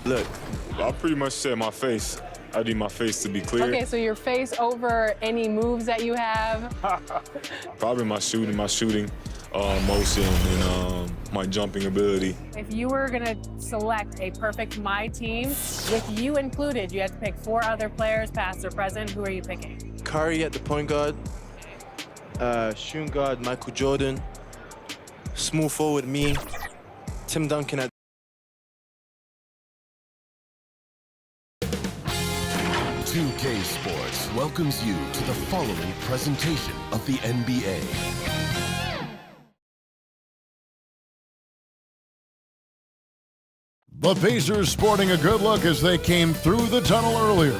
Look, I pretty much said my face. I need my face to be clear. Okay, so your face over any moves that you have? Probably my shooting motion, and my jumping ability. If you were gonna select a perfect My Team, with you included, you had to pick 4 other players, past or present. Who are you picking? Curry at the point guard, shooting guard Michael Jordan, small forward me, Tim Duncan at 2K Sports welcomes you to the following presentation of the NBA. The Pacers sporting a good look as they came through the tunnel earlier.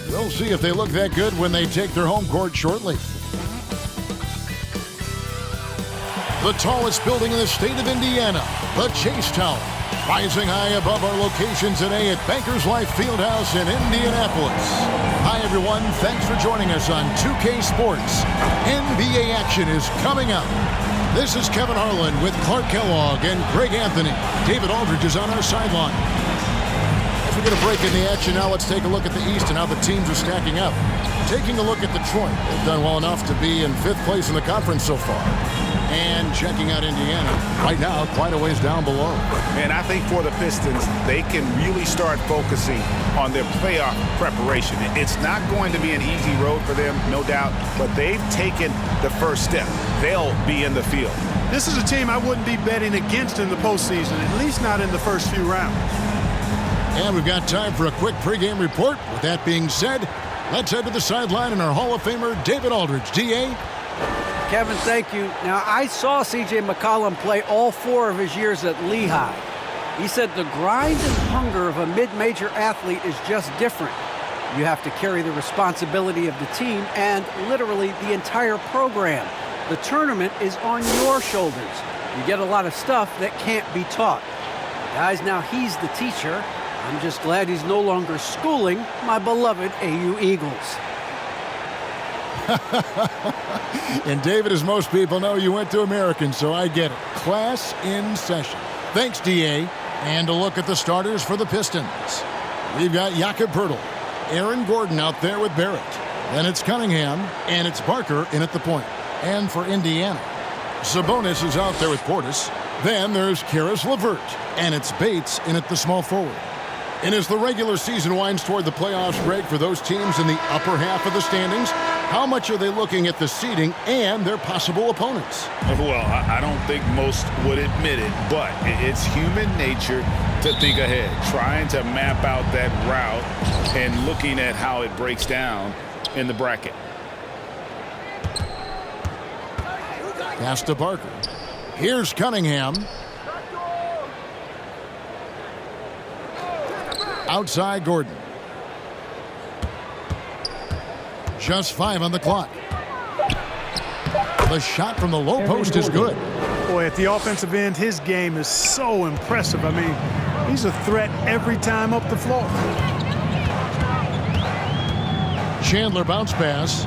We'll see if they look that good when they take their home court shortly. The tallest building in the state of Indiana, the Chase Tower, rising high above our location today at Bankers Life Fieldhouse in Indianapolis. Hi, everyone. Thanks for joining us on 2K Sports. NBA action is coming up. This is Kevin Harlan with Clark Kellogg and Greg Anthony. David Aldridge is on our sideline. As we get a break in the action now, let's take a look at the East and how the teams are stacking up. Taking a look at Detroit. They've done well enough to be in 5th place in the conference so far. And checking out Indiana, right now, quite a ways down below. And I think for the Pistons, they can really start focusing on their playoff preparation. It's not going to be an easy road for them, no doubt, but they've taken the first step. They'll be in the field. This is a team I wouldn't be betting against in the postseason, at least not in the first few rounds. And we've got time for a quick pregame report. With that being said, let's head to the sideline and our Hall of Famer, David Aldridge. D.A.? Kevin, thank you. Now, I saw C.J. McCollum play all 4 of his years at Lehigh. He said the grind and hunger of a mid-major athlete is just different. You have to carry the responsibility of the team and literally the entire program. The tournament is on your shoulders. You get a lot of stuff that can't be taught. Guys, now he's the teacher. I'm just glad he's no longer schooling my beloved AU Eagles. And David, as most people know, you went to American, so I get it. Class in session. Thanks, D.A. And a look at the starters for the Pistons. We've got Jakob Poeltl, Aaron Gordon out there with Barrett. Then it's Cunningham, and it's Barker in at the point. And for Indiana, Sabonis is out there with Portis. Then there's Karis LeVert, and it's Bates in at the small forward. And as the regular season winds toward the playoffs, Greg, for those teams in the upper half of the standings, how much are they looking at the seeding and their possible opponents? Well, I don't think most would admit it, but it's human nature to think ahead, trying to map out that route and looking at how it breaks down in the bracket. Pass to Barker. Here's Cunningham. Outside Gordon. Just 5 on the clock. The shot from the low post is good. Boy, at the offensive end, his game is so impressive. I mean, he's a threat every time up the floor. Chandler bounce pass.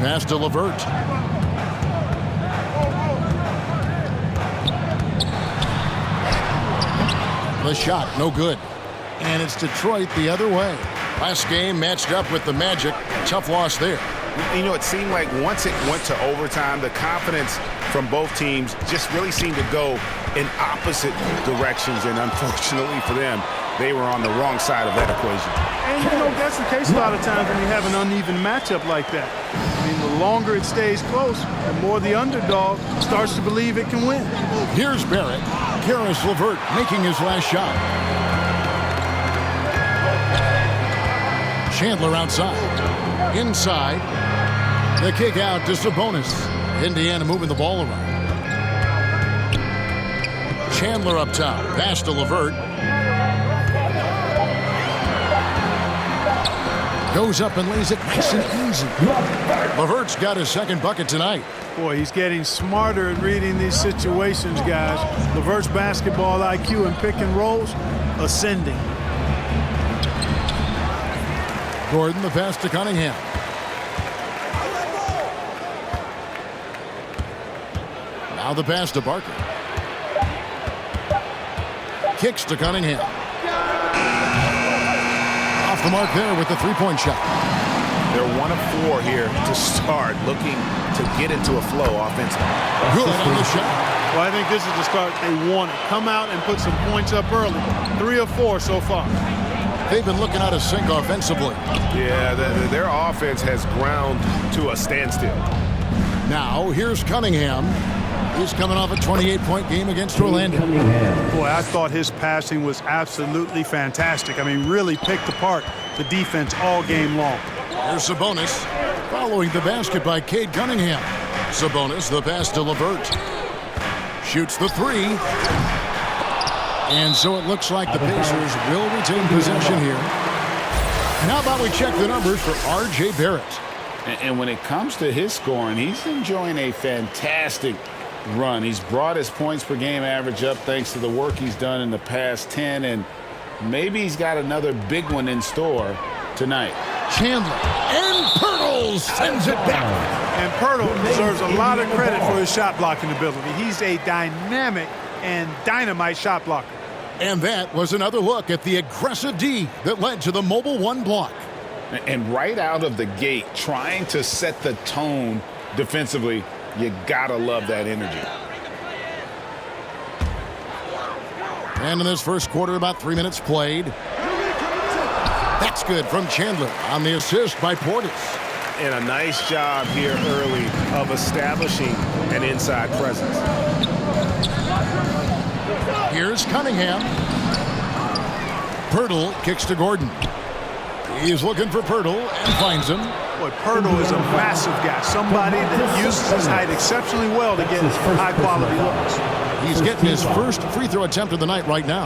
Pass to LeVert. The shot, no good. And it's Detroit the other way. Last game matched up with the Magic. Tough loss there. You know, it seemed like once it went to overtime, the confidence from both teams just really seemed to go in opposite directions. And unfortunately for them, they were on the wrong side of that equation. And, you know, that's the case a lot of times when you have an uneven matchup like that. I mean, the longer it stays close, the more the underdog starts to believe it can win. Here's Barrett. Karis LeVert making his last shot. Chandler outside. Inside. The kick out to Sabonis. Indiana moving the ball around. Chandler up top. Pass to LeVert. Goes up and lays it nice and easy. LeVert's got his second bucket tonight. Boy, he's getting smarter at reading these situations, guys. LeVert's basketball IQ and pick and rolls ascending. Gordon, the pass to Cunningham. Now the pass to Barker. kicks to Cunningham. Off the mark there with the three-point shot. They're 1 of 4 here to start, looking to get into a flow offensively. Good on the shot. Well, I think this is the start they wanted. Come out and put some points up early. 3 of 4 so far. They've been looking out of sync offensively. Yeah, their offense has ground to a standstill. Now, here's Cunningham. He's coming off a 28-point game against Orlando. Boy, I thought his passing was absolutely fantastic. I mean, really picked apart the defense all game long. Here's Sabonis following the basket by Cade Cunningham. Sabonis, the pass to LeVert. Shoots the three. And so it looks like the Pacers will retain possession here. And how about we check the numbers for R.J. Barrett? And when it comes to his scoring, he's enjoying a fantastic run. He's brought his points per game average up thanks to the work he's done in the past 10, and maybe he's got another big one in store tonight. Chandler, and Pirtle sends it back. And Pirtle deserves a lot of credit for his shot blocking ability. He's a dynamic and dynamite shot blocker. And that was another look at the aggressive D that led to the mobile one block. And right out of the gate, trying to set the tone defensively, you gotta love that energy. And in this first quarter, about 3 minutes played. That's good from Chandler on the assist by Portis. And a nice job here early of establishing an inside presence. Here's Cunningham. Pirtle kicks to Gordon. He's looking for Pirtle and finds him. Boy, Pirtle is a massive guy. Somebody that uses his height exceptionally well to get high-quality looks. He's getting his first free throw attempt of the night right now.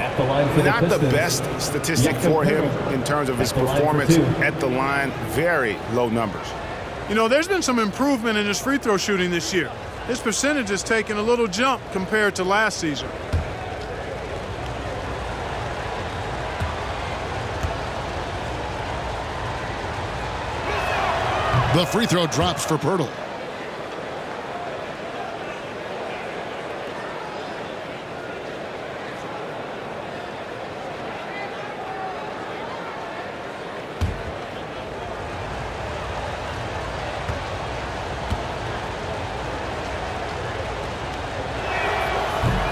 Not the best statistic for him in terms of his performance at the line. Very low numbers. You know, there's been some improvement in his free throw shooting this year. His percentage has taken a little jump compared to last season. The free throw drops for Pirtle.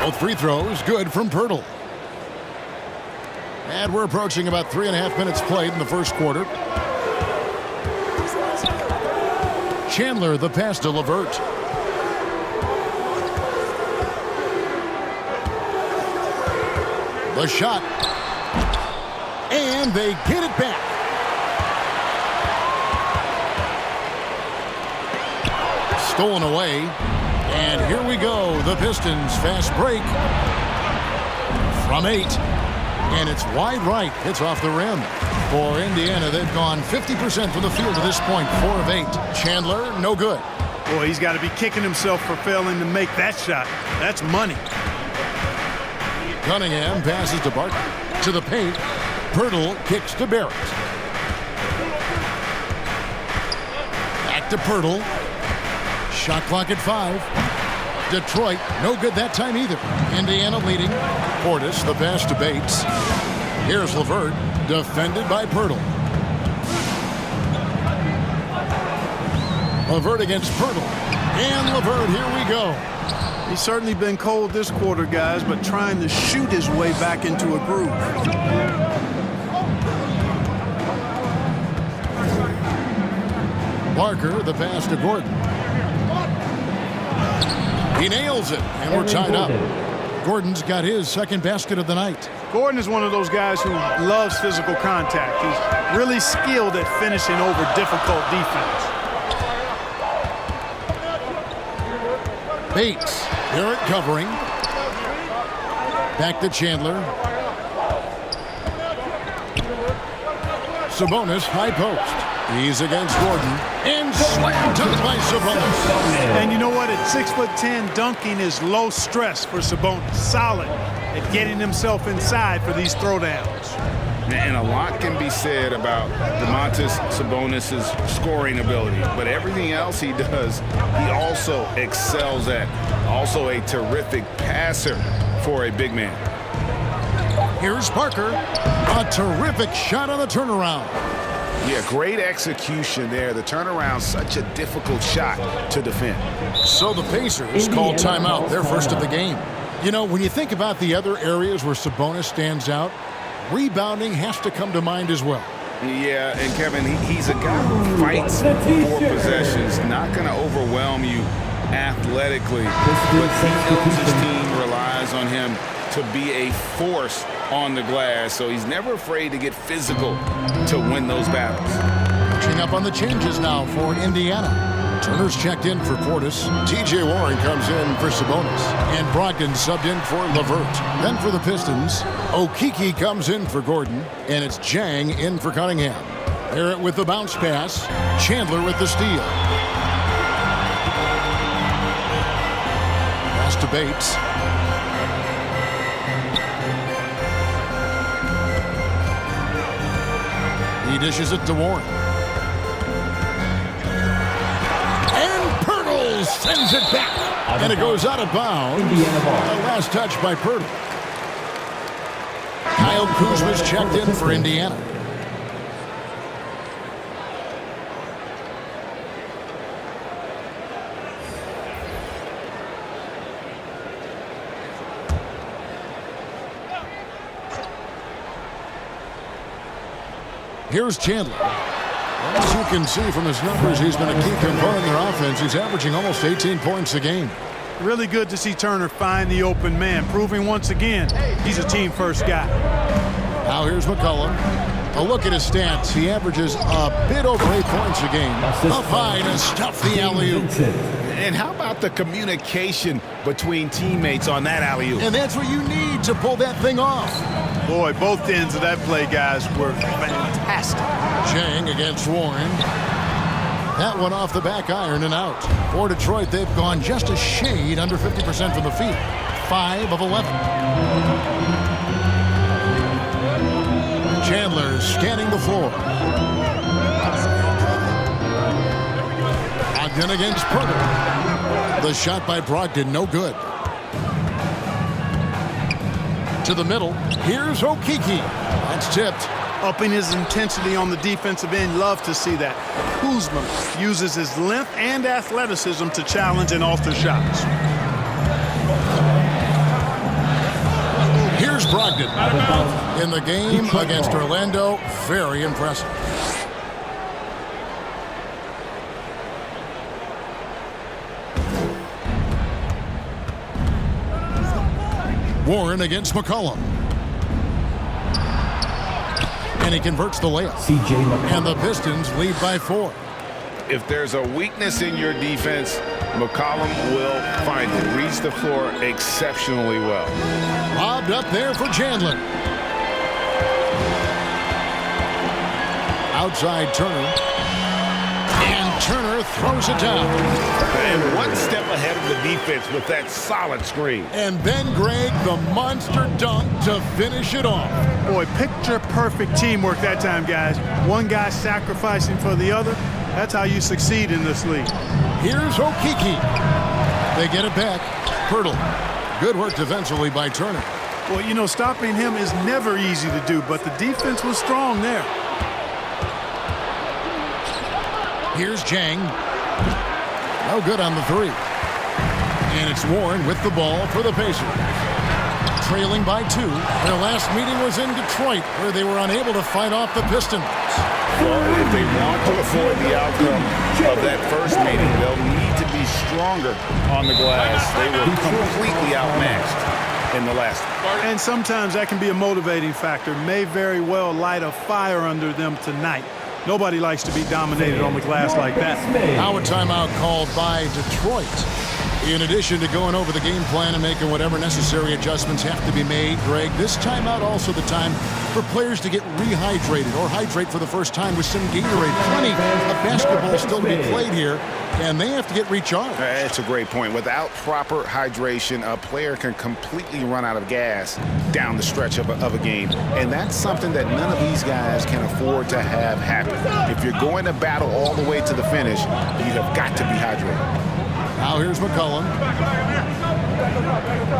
Both free throws good from Pirtle. And we're approaching about 3.5 minutes played in the first quarter. Chandler, the pass to LeVert. The shot. And they get it back. Stolen away. And here we go. The Pistons fast break. From 8. And it's wide right. It's off the rim. For Indiana, they've gone 50% from the field to this point, 4 of 8. Chandler, no good. Boy, he's got to be kicking himself for failing to make that shot. That's money. Cunningham passes to Barton. To the paint. Pirtle kicks to Barrett. Back to Pirtle. Shot clock at 5. Detroit, no good that time either. Indiana leading. Portis, the pass to Bates. Here's LeVert. Defended by Pirtle. LeVert against Pirtle. And LeVert, here we go. He's certainly been cold this quarter, guys, but trying to shoot his way back into a groove. Parker, the pass to Gordon. He nails it, and we're tied up. Gordon's got his second basket of the night. Gordon is one of those guys who loves physical contact. He's really skilled at finishing over difficult defense. Bates, Barrett covering. Back to Chandler. Sabonis, high post. He's against Gordon. And slammed by Sabonis. And you know what? At 6'10", dunking is low stress for Sabonis. Solid at getting himself inside for these throwdowns. And a lot can be said about Domantas Sabonis' scoring ability, but everything else he does, he also excels at. Also a terrific passer for a big man. Here's Parker. A terrific shot on the turnaround. Yeah, great execution there. The turnaround, such a difficult shot to defend. So the Pacers call timeout, their first of the game. You know, when you think about the other areas where Sabonis stands out, rebounding has to come to mind as well. Yeah, and Kevin, he's a guy who fights for possessions, not going to overwhelm you athletically, but he knows his team relies on him to be a force on the glass, so he's never afraid to get physical to win those battles. Catching up on the changes now for Indiana. Turner's checked in for Portis. T.J. Warren comes in for Sabonis. And Brogdon subbed in for LeVert. Then for the Pistons, Okeke comes in for Gordon. And it's Jang in for Cunningham. Barrett with the bounce pass. Chandler with the steal. Pass to Bates. He dishes it to Warren. And Pirtle sends it back. And it goes out of bounds. The last touch by Pirtle. Kyle Kuzma's checked in for Indiana. Here's Chandler. As you can see from his numbers, he's been a key component in their offense. He's averaging almost 18 points a game. Really good to see Turner find the open man, proving once again he's a team-first guy. Now here's McCollum. A look at his stats. He averages a bit over 8 points a game. Up high to stuff the alley-oop. And how about the communication between teammates on that alley-oop? And that's what you need to pull that thing off. Boy, both ends of that play, guys, were fantastic. Chang against Warren. That one off the back iron and out. For Detroit, they've gone just a shade under 50% from the field. 5 of 11. Chandler scanning the floor. Brogdon against Pirtle. The shot by Brogdon, no good. To the middle, here's Okeke. That's tipped. Upping his intensity on the defensive end, love to see that. Kuzma uses his length and athleticism to challenge and alter shots. Here's Brogdon. In the game against Orlando, very impressive. Warren against McCollum. And he converts the layup. And the Pistons lead by 4. If there's a weakness in your defense, McCollum will find it. Reads the floor exceptionally well. Lobbed up there for Chandler. Outside Turner. And Turner throws it down. And one step ahead of the defense with that solid screen. And then Greg, the monster dunk to finish it off. Boy, picture-perfect teamwork that time, guys. One guy sacrificing for the other. That's how you succeed in this league. Here's Okeke. They get it back. Pirtle. Good work defensively by Turner. Well, you know, stopping him is never easy to do, but the defense was strong there. Here's Jang. No good on the 3. And it's Warren with the ball for the Pacers. Trailing by 2. Their last meeting was in Detroit, where they were unable to fight off the Pistons. Well, if they want to avoid the outcome of that first meeting, they'll need to be stronger on the glass. They were completely outmatched in the last one. And sometimes that can be a motivating factor. May very well light a fire under them tonight. Nobody likes to be dominated on the glass like that. Now a timeout called by Detroit. In addition to going over the game plan and making whatever necessary adjustments have to be made, Greg, this timeout also the time for players to get rehydrated or hydrate for the first time with some Gatorade. Plenty of basketball still to be played here, and they have to get recharged. That's a great point. Without proper hydration, a player can completely run out of gas down the stretch of a game, and that's something that none of these guys can afford to have happen. If you're going to battle all the way to the finish, you have got to be hydrated. Now here's McCollum.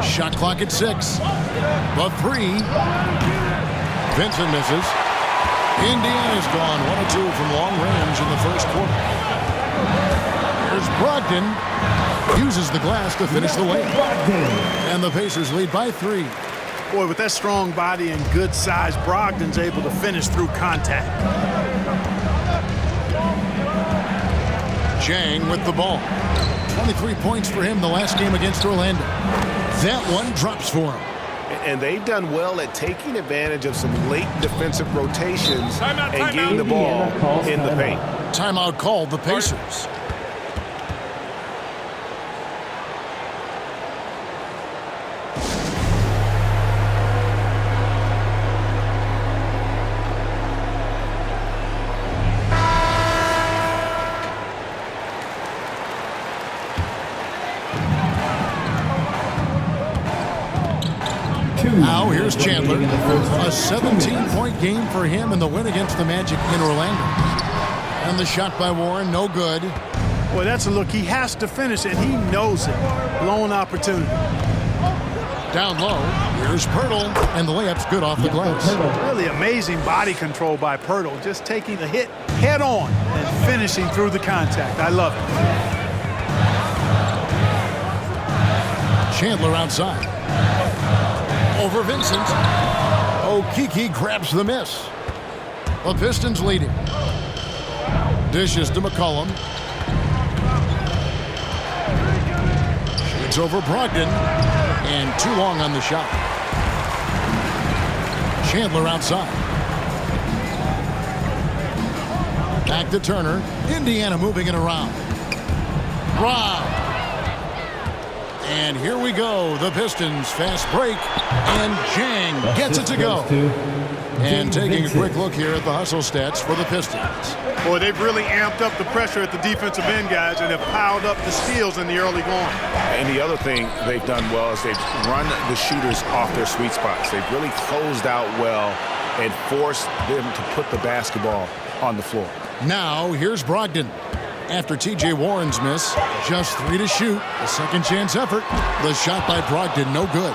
Shot clock at 6. The 3. Vincent misses. Indiana's gone 1 of 2 from long range in the first quarter. Here's Brogdon. Uses the glass to finish the layup. And the Pacers lead by 3. Boy, with that strong body and good size, Brogdon's able to finish through contact. Jang with the ball. 23 points for him the last game against Orlando. That one drops for him. And they've done well at taking advantage of some late defensive rotations and getting the ball in the paint. Timeout called the Pacers. Now here's Chandler. A 17-point game for him in the win against the Magic in Orlando. And the shot by Warren, no good. Boy, that's a look. He has to finish it. He knows it. Blown opportunity. Down low, here's Pirtle, and the layup's good off the glass. Really amazing body control by Pirtle. Just taking the hit head on and finishing through the contact. I love it. Chandler outside. Over Vincent. Okeke grabs the miss. The Pistons leading. Dishes to McCollum. Shoots over Brogdon. And too long on the shot. Chandler outside. Back to Turner. Indiana moving it around. Rob. And here we go. The Pistons fast break. And Jang gets it to go. And taking a quick look here at the hustle stats for the Pistons. Boy, they've really amped up the pressure at the defensive end, guys, and have piled up the steals in the early going. And the other thing they've done well is they've run the shooters off their sweet spots. They've really closed out well and forced them to put the basketball on the floor. Now here's Brogdon. After T.J. Warren's miss, just 3 to shoot. A second chance effort. The shot by Brogdon, no good.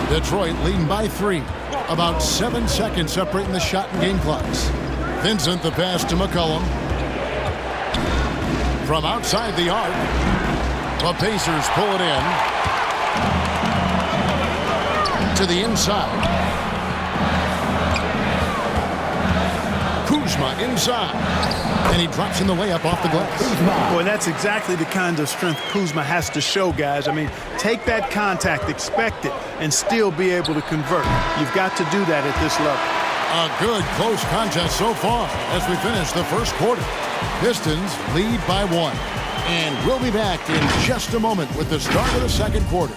Detroit leading by 3. About 7 seconds separating the shot and game clocks. Vincent the pass to McCollum. From outside the arc, the Pacers pull it in. To the inside. Kuzma inside. And he drops in the layup off the glass. Boy, that's exactly the kind of strength Kuzma has to show, guys. I mean, take that contact, expect it, and still be able to convert. You've got to do that at this level. A good close contest so far as we finish the first quarter. Pistons lead by 1. And we'll be back in just a moment with the start of the second quarter.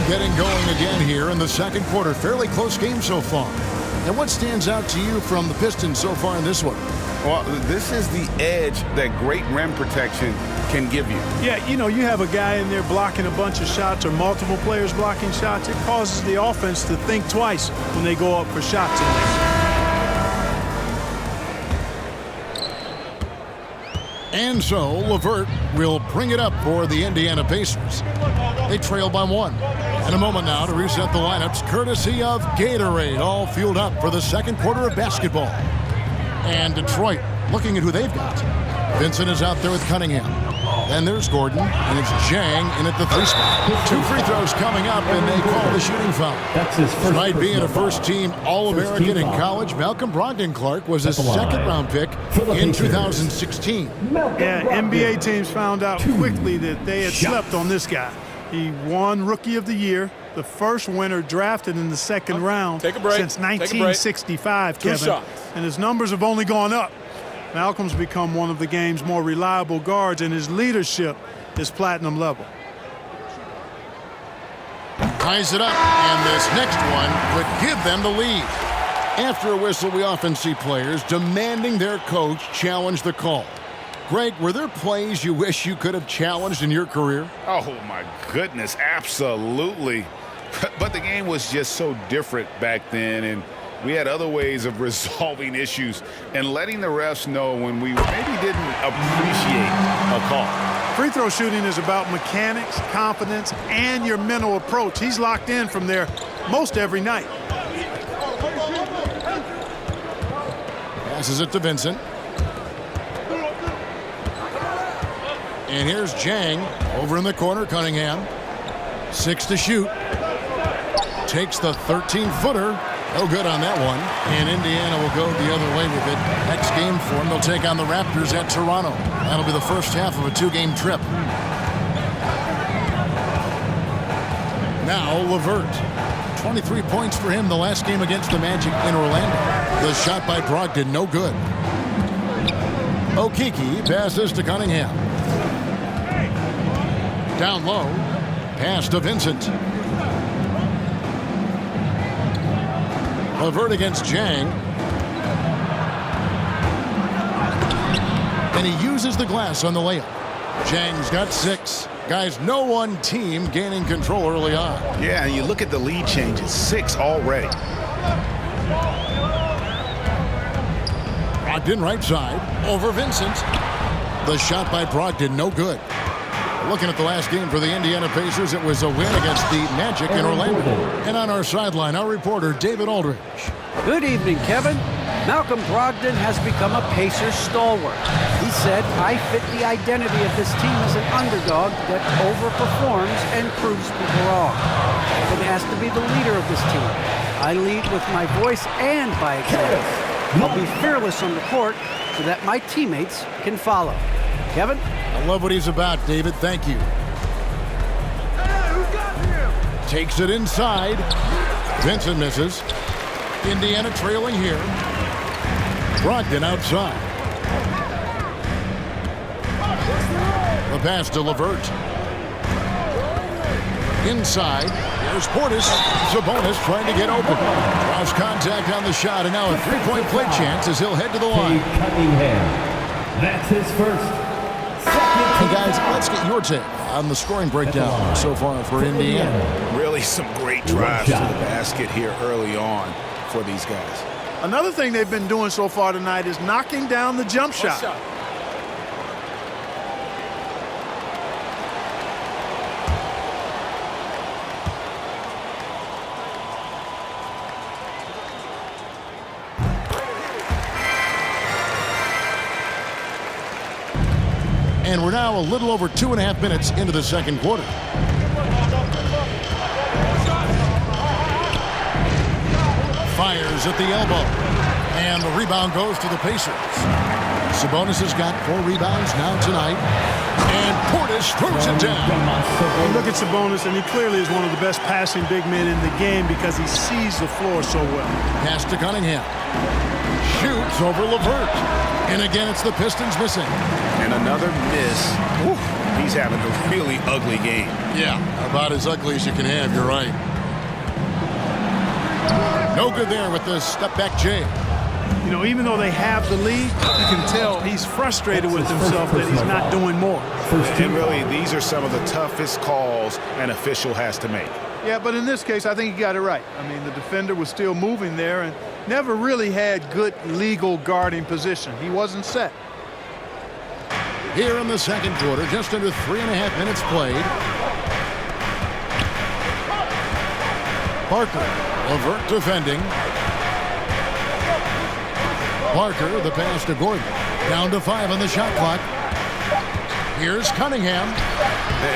Getting going again here in the second quarter. Fairly close game so far. And what stands out to you from the Pistons so far in this one? Well, this is the edge that great rim protection can give you. Yeah, you know, you have a guy in there blocking a bunch of shots or multiple players blocking shots. It causes the offense to think twice when they go up for shots in there. And so LeVert will bring it up for the Indiana Pacers. They trail by 1. And a moment now to reset the lineups courtesy of Gatorade, all fueled up for the second quarter of basketball. And Detroit looking at who they've got. Vincent is out there with Cunningham. Then there's Gordon, and it's Jang in at the 3 spot. 2 free throws coming up, and they call the shooting foul. That's his first. Despite being a first-team All-American in college, Malcolm Brogdon-Clark was a second-round pick in 2016. Yeah, NBA teams found out quickly that they had slept on this guy. He won Rookie of the Year, the first winner drafted in the second round since 1965, Kevin. And his numbers have only gone up. Malcolm's become one of the game's more reliable guards, and his leadership is platinum level. Ties it up, and this next one could give them the lead. After a whistle, we often see players demanding their coach challenge the call. Greg, were there plays you wish you could have challenged in your career? Oh, my goodness, absolutely. But the game was just so different back then, and we had other ways of resolving issues and letting the refs know when we maybe didn't appreciate a call. Free throw shooting is about mechanics, confidence, and your mental approach. He's locked in from there most every night. Passes it to Vincent. And here's Jang over in the corner. Cunningham. 6 to shoot. Takes the 13-footer. No good on that one. And Indiana will go the other way with it. Next game for them, they'll take on the Raptors at Toronto. That'll be the first half of a 2-game trip. Now LeVert. 23 points for him the last game against the Magic in Orlando. The shot by Brogdon, no good. Okeke passes to Cunningham. Down low. Pass to Vincent. LeVert against Jang. And he uses the glass on the layup. Jang's got 6. Guys, no one team gaining control early on. Yeah, and you look at the lead changes. 6 already. Brogdon right side. Over Vincent. The shot by Brogdon, no good. Looking at the last game for the Indiana Pacers, it was a win against the Magic in Orlando. And on our sideline, our reporter, David Aldridge. Good evening, Kevin. Malcolm Brogdon has become a Pacers stalwart. He said, I fit the identity of this team as an underdog that overperforms and proves people wrong. It has to be the leader of this team. I lead with my voice and by example. I'll be fearless on the court so that my teammates can follow. Kevin? I love what he's about, David. Thank you. Takes it inside. Vincent misses. Indiana trailing here. Brogdon outside. The pass to LeVert. Inside. Here's Portis. Sabonis trying to get open. Draws contact on the shot, and now a three-point play chance as he'll head to the line. That's his first. Hey guys, let's get your take on the scoring breakdown so far for Indiana. Really some great drives to the basket here early on for these guys. Another thing they've been doing so far tonight is knocking down the jump shot. And we're now a little over 2.5 minutes into the second quarter. Fires at the elbow. And the rebound goes to the Pacers. Sabonis has got 4 rebounds now tonight. And Portis throws it down. You look at Sabonis, and he clearly is one of the best passing big men in the game because he sees the floor so well. Pass to Cunningham. Shoots over LeVert. And again, it's the Pistons missing. And another miss. Whew. He's having a really ugly game. Yeah, about as ugly as you can have, you're right. No good there with the step-back J. You know, even though they have the lead, you can tell he's frustrated with himself that he's not doing more. And really, these are some of the toughest calls an official has to make. Yeah, but in this case, I think he got it right. I mean, the defender was still moving there and never really had good legal guarding position. He wasn't set. Here in the second quarter, just under 3.5 minutes played. Parker, LeVert defending. Parker, the pass to Gordon. Down to 5 on the shot clock. Here's Cunningham.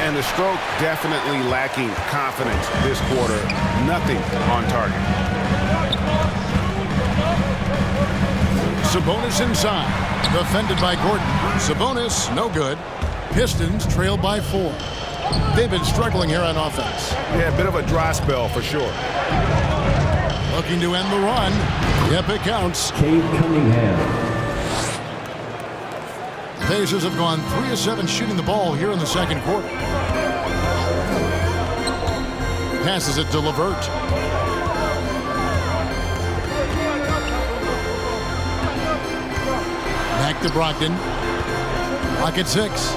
And the stroke definitely lacking confidence this quarter. Nothing on target. Sabonis inside. Defended by Gordon. Sabonis, no good. Pistons trail by 4. They've been struggling here on offense. Yeah, a bit of a dry spell for sure. Looking to end the run. Yep, it counts. Cade Cunningham. Pacers have gone 3 of 7 shooting the ball here in the second quarter. Passes it to LeVert. Back to Brogdon. Pocket 6.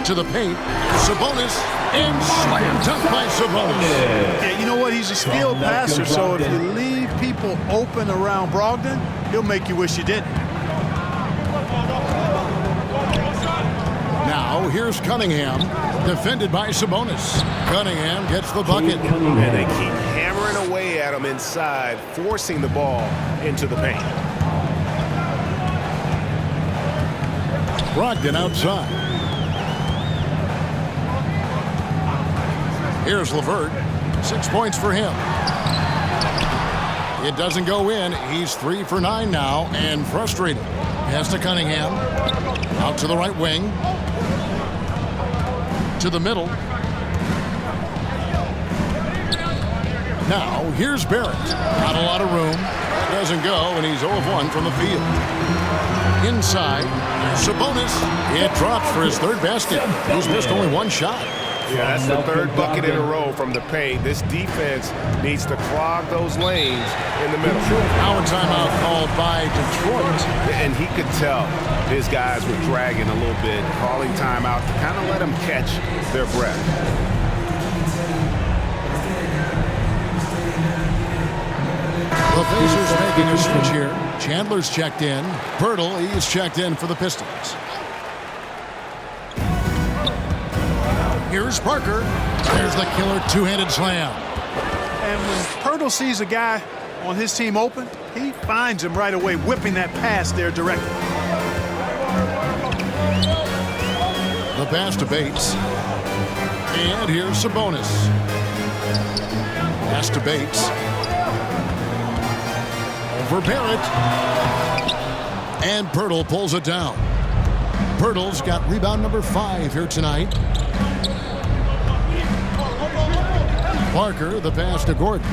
To the paint. Sabonis. And slam dunk by Sabonis. Yeah, you know what? He's a skilled passer, so if you leave people open around Brogdon, he'll make you wish you didn't. Now, here's Cunningham, defended by Sabonis. Cunningham gets the bucket. And they keep hammering away at him inside, forcing the ball into the paint. Brogdon outside. Here's LeVert. 6 points for him. It doesn't go in. He's 3 for 9 now and frustrated. Pass to Cunningham. Out to the right wing. To the middle. Now, here's Barrett. Not a lot of room. Doesn't go, and he's 0 of 1 from the field. Inside. Sabonis. It drops for his 3rd basket. He's missed only 1 shot. Yeah, that's the 3rd bucket in a row from the paint. This defense needs to clog those lanes in the middle. Now a timeout called by Detroit. And he could tell his guys were dragging a little bit, calling timeout to kind of let them catch their breath. The Pacers making a switch here. Chandler's checked in. Pirtle, he's checked in for the Pistons. Here's Parker. There's the killer two-handed slam. And when Pirtle sees a guy on his team open, he finds him right away, whipping that pass there directly. The pass to Bates. And here's Sabonis. Pass to Bates. Over Barrett. And Pirtle pulls it down. Pirtle's got rebound number 5 here tonight. Parker, the pass to Gordon.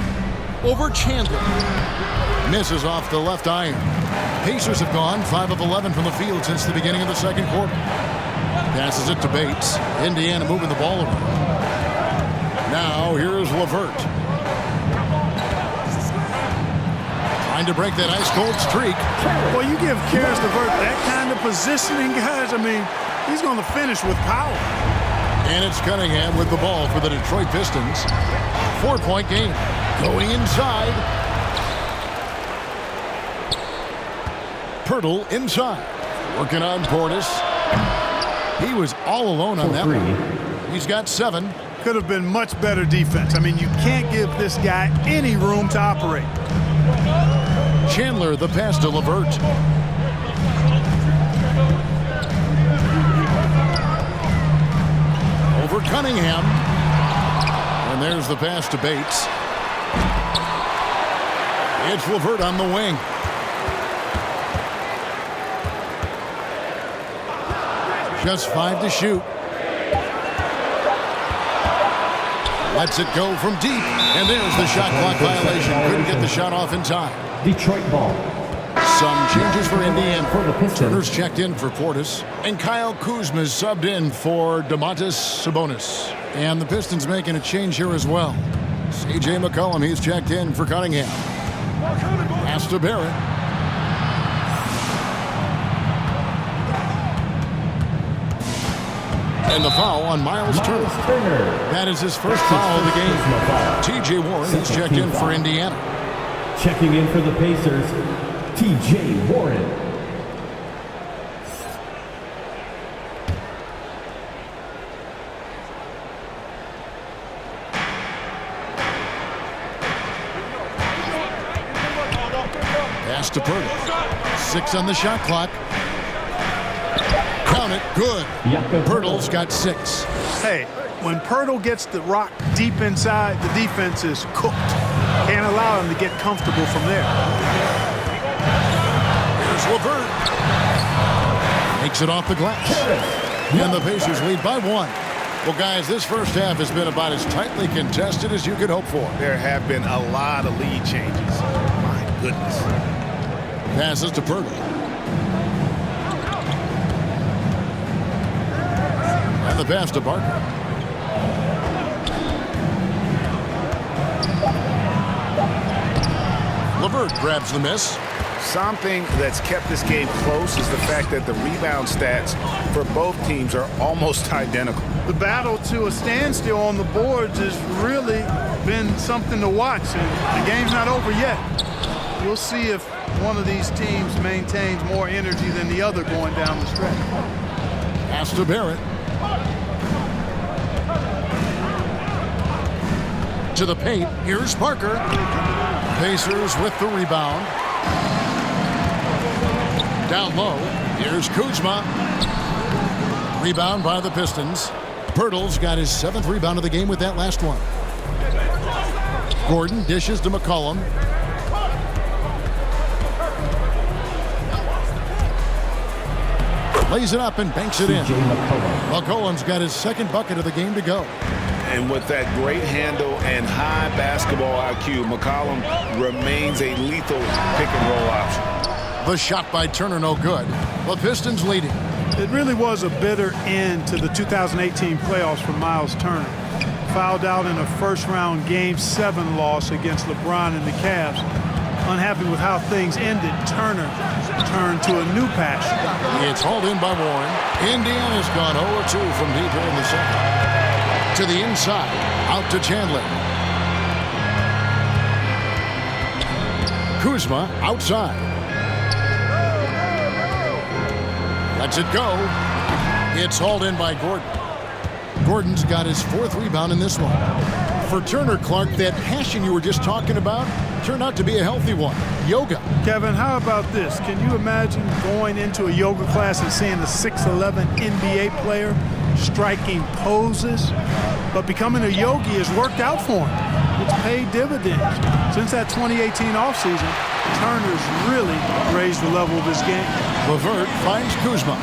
Over Chandler. Misses off the left iron. Pacers have gone 5 of 11 from the field since the beginning of the 2nd quarter. Passes it to Bates. Indiana moving the ball around. Now here's LeVert. Trying to break that ice-cold streak. Well, you give Karis LeVert that kind of positioning, guys. I mean, he's going to finish with power. And it's Cunningham with the ball for the Detroit Pistons. 4-point game. Going inside. Pirtle inside. Working on Portis. He was all alone on that one. He's got 7. Could have been much better defense. I mean, you can't give this guy any room to operate. Chandler, the pass to LeVert. Over Cunningham. And there's the pass to Bates. It's LeVert on the wing. Just 5 to shoot. Lets it go from deep. And there's the shot clock violation. Couldn't get the shot off in time. Detroit ball. Some changes for Indiana. For the Pistons. Turner's checked in for Portis. And Kyle Kuzma's subbed in for Domantas Sabonis. And the Pistons making a change here as well. C.J. McCollum, he's checked in for Cunningham. Pass to Barrett. And the foul on Miles Turner. That is his first foul of the game. T.J. Warren is checked in for Indiana. Checking in for the Pacers, T.J. Warren. Pass to Pirtle. 6 on the shot clock. Count it. Good. Pirtle's got 6. Hey, when Pirtle gets the rock deep inside, the defense is cooked. Can't allow him to get comfortable from there. Here's LeVert. Makes it off the glass. And the Pacers lead by 1. Well, guys, this first half has been about as tightly contested as you could hope for. There have been a lot of lead changes. My goodness. Passes to Pirtle. And the pass to Barker. LeVert grabs the miss. Something that's kept this game close is the fact that the rebound stats for both teams are almost identical. The battle to a standstill on the boards has really been something to watch, and the game's not over yet. We'll see if one of these teams maintains more energy than the other going down the stretch. Pass to Barrett. To the paint. Here's Parker. Pacers with the rebound. Down low. Here's Kuzma. Rebound by the Pistons. Pirtle's got his 7th rebound of the game with that last one. Gordon dishes to McCollum. Lays it up and banks it in. McCollum's got his 2nd bucket of the game to go. And with that great handle and high basketball IQ, McCollum remains a lethal pick-and-roll option. The shot by Turner no good. The Pistons leading. It really was a bitter end to the 2018 playoffs for Miles Turner. Fouled out in a first-round Game 7 loss against LeBron and the Cavs. Unhappy with how things ended, Turner turned to a new passion. It's hauled in by Warren. Indiana's gone 0-2 from deep here in the second. To the inside, out to Chandler. Kuzma outside. Lets it go. It's hauled in by Gordon. Gordon's got his 4th rebound in this one. For Turner, Clark, that passion you were just talking about turned out to be a healthy one. Yoga. Kevin, how about this? Can you imagine going into a yoga class and seeing a 6'11" NBA player striking poses? But becoming a yogi has worked out for him. It's paid dividends. Since that 2018 offseason, Turner's really raised the level of his game. LeVert finds Kuzma.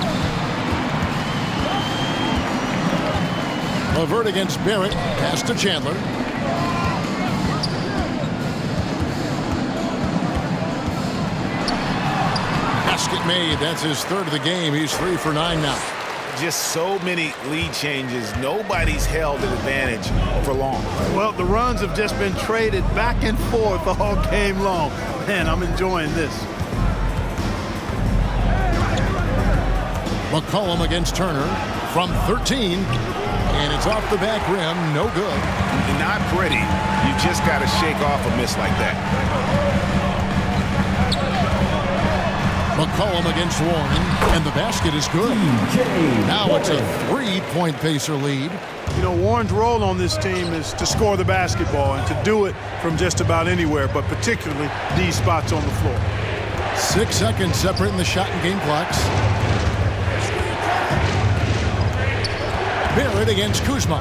LeVert against Barrett. Pass to Chandler. Basket made. That's his 3rd of the game. He's 3 for 9 now. Just so many lead changes. Nobody's held an advantage for long. Well, the runs have just been traded back and forth all game long. Man, I'm enjoying this. McCollum against Turner from 13. And it's off the back rim. No good. Not pretty. You just got to shake off a miss like that. McCollum against Warren, and the basket is good. Now it's a 3-point Pacer lead. You know, Warren's role on this team is to score the basketball and to do it from just about anywhere, but particularly these spots on the floor. 6 seconds separating the shot and game clocks. Barrett against Kuzma.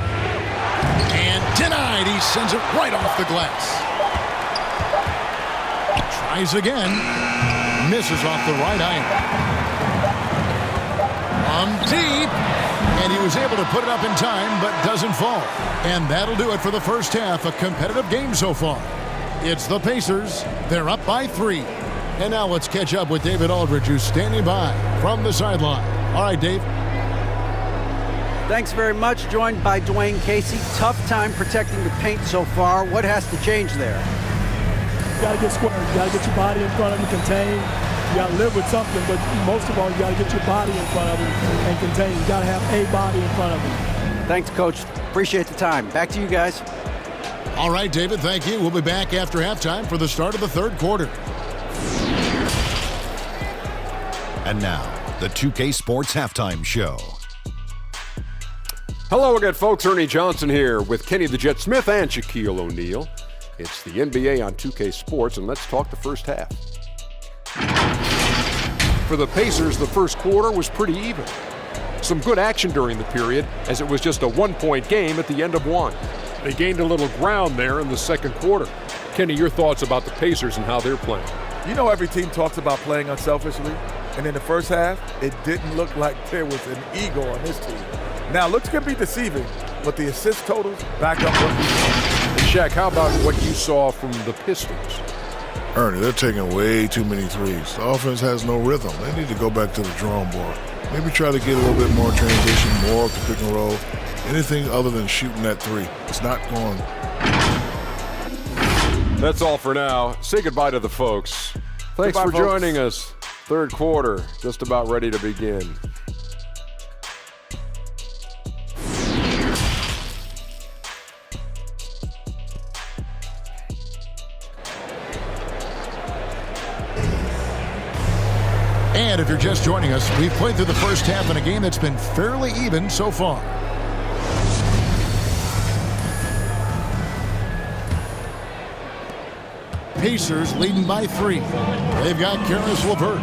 And denied. He sends it right off the glass. Tries again. Misses off the right iron. Deep. And he was able to put it up in time, but doesn't fall. And that'll do it for the first half. A competitive game so far. It's the Pacers. They're up by 3. And now let's catch up with David Aldridge, who's standing by from the sideline. All right, Dave. Thanks very much. Joined by Dwayne Casey. Tough time protecting the paint so far. What has to change there? You got to get square. You got to get your body in front of him, contain. You got to live with something, but most of all, you got to get your body in front of him and contain. You got to have a body in front of him. Thanks, Coach. Appreciate the time. Back to you guys. All right, David, thank you. We'll be back after halftime for the start of the 3rd quarter. And now, the 2K Sports Halftime Show. Hello again, folks. Ernie Johnson here with Kenny the Jet Smith and Shaquille O'Neal. It's the NBA on 2K Sports, and let's talk the first half. For the Pacers, the first quarter was pretty even. Some good action during the period, as it was just a 1-point game at the end of one. They gained a little ground there in the second quarter. Kenny, your thoughts about the Pacers and how they're playing? You know, every team talks about playing unselfishly, and in the first half, it didn't look like there was an ego on this team. Now, looks can be deceiving, but the assist totals back up what we saw. And Shaq, how about what you saw from the Pistons? Ernie, they're taking way too many threes. The offense has no rhythm. They need to go back to the drawing board. Maybe try to get a little bit more transition, more of the pick and roll. Anything other than shooting that 3. It's not going. That's all for now. Say goodbye to the folks. Thanks Goodbye, for folks. joining us. Third quarter, just about ready to begin. And if you're just joining us, we've played through the first half in a game that's been fairly even so far. Pacers leading by 3. They've got Karis LeVert.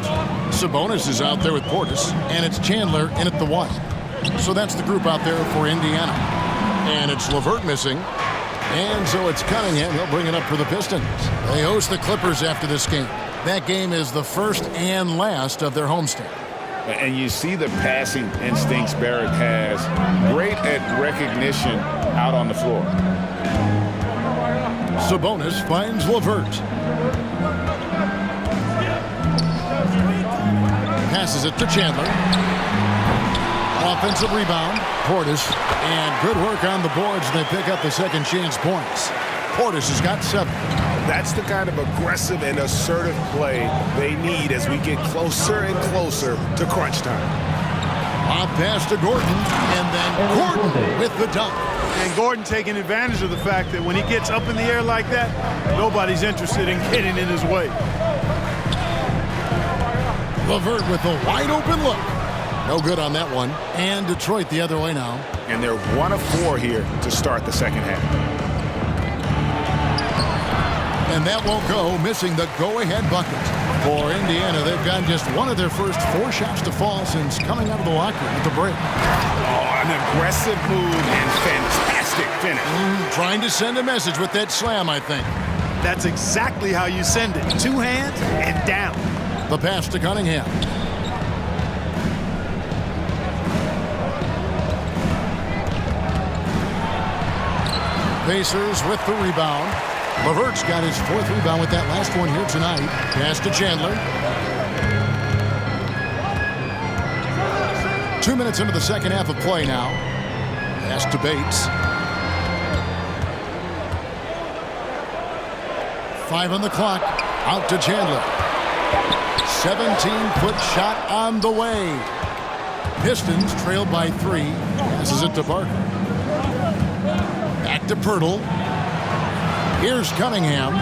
Sabonis is out there with Portis, and it's Chandler in at the 1. So that's the group out there for Indiana. And it's LeVert missing. And so it's Cunningham. He'll bring it up for the Pistons. They host the Clippers after this game. That game is the first and last of their homestand. And you see the passing instincts Barrett has. Great at recognition out on the floor. Sabonis finds LeVert. Passes it to Chandler. Offensive rebound. Portis. And good work on the boards. They pick up the second chance points. Portis has got 7. That's the kind of aggressive and assertive play they need as we get closer and closer to crunch time. Off pass to Gordon, and then Gordon with the dunk. And Gordon taking advantage of the fact that when he gets up in the air like that, nobody's interested in getting in his way. LeVert with a wide open look. No good on that one. And Detroit the other way now. And they're 1 of 4 here to start the second half. And that won't go, missing the go-ahead bucket. For Indiana, they've gotten just one of their first 4 shots to fall since coming out of the locker room at the break. Oh, an aggressive move and fantastic finish. Trying to send a message with that slam, I think. That's exactly how you send it. 2 hands and down. The pass to Cunningham. Pacers with the rebound. LeVert's got his 4th rebound with that last one here tonight. Pass to Chandler. 2 minutes into the second half of play now. Pass to Bates. 5 on the clock. Out to Chandler. 17-foot shot on the way. Pistons trailed by 3. Passes it to Parker. Back to Pirtle. Here's Cunningham.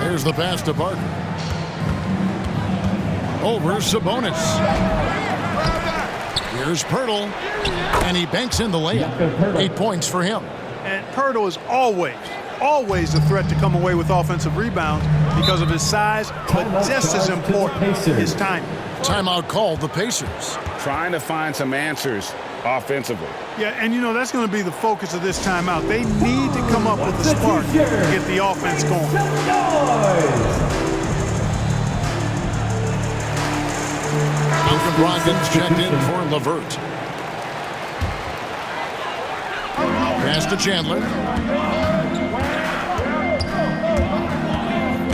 Here's the pass to Parker. Over Sabonis. Here's Pirtle. And he banks in the layup. 8 points for him. And Pirtle is always a threat to come away with offensive rebounds because of his size, but just as important, his timing. Timeout called the Pacers. Trying to find some answers offensively. Yeah, and you know, that's going to be the focus of this timeout. They need to come up with a spark to get the offense going. Malcolm Brogdon's checked in for LeVert. Pass to Chandler.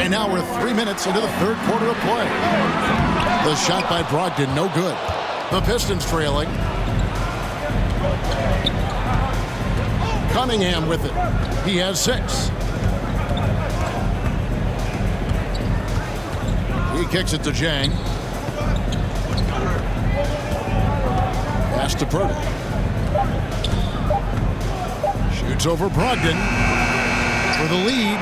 And now we're 3 minutes into the third quarter of play. The shot by Brogdon, no good. The Pistons trailing. Cunningham with it. He has 6. He kicks it to Jang. Pass to Pirtle. Shoots over Brogdon for the lead.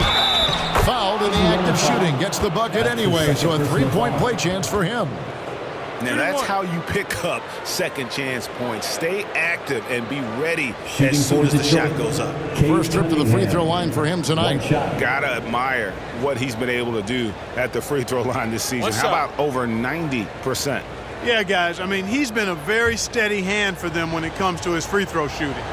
Fouled in the act of shooting. Gets the bucket anyway, so a 3-point play chance for him. Now that's how you pick up second chance points. Stay active and be ready as soon as the shot goes up. First trip to the free throw line for him tonight. Gotta admire what he's been able to do at the free throw line this season. How about over 90%? Yeah, guys, I mean, he's been a very steady hand for them when it comes to his free throw shooting.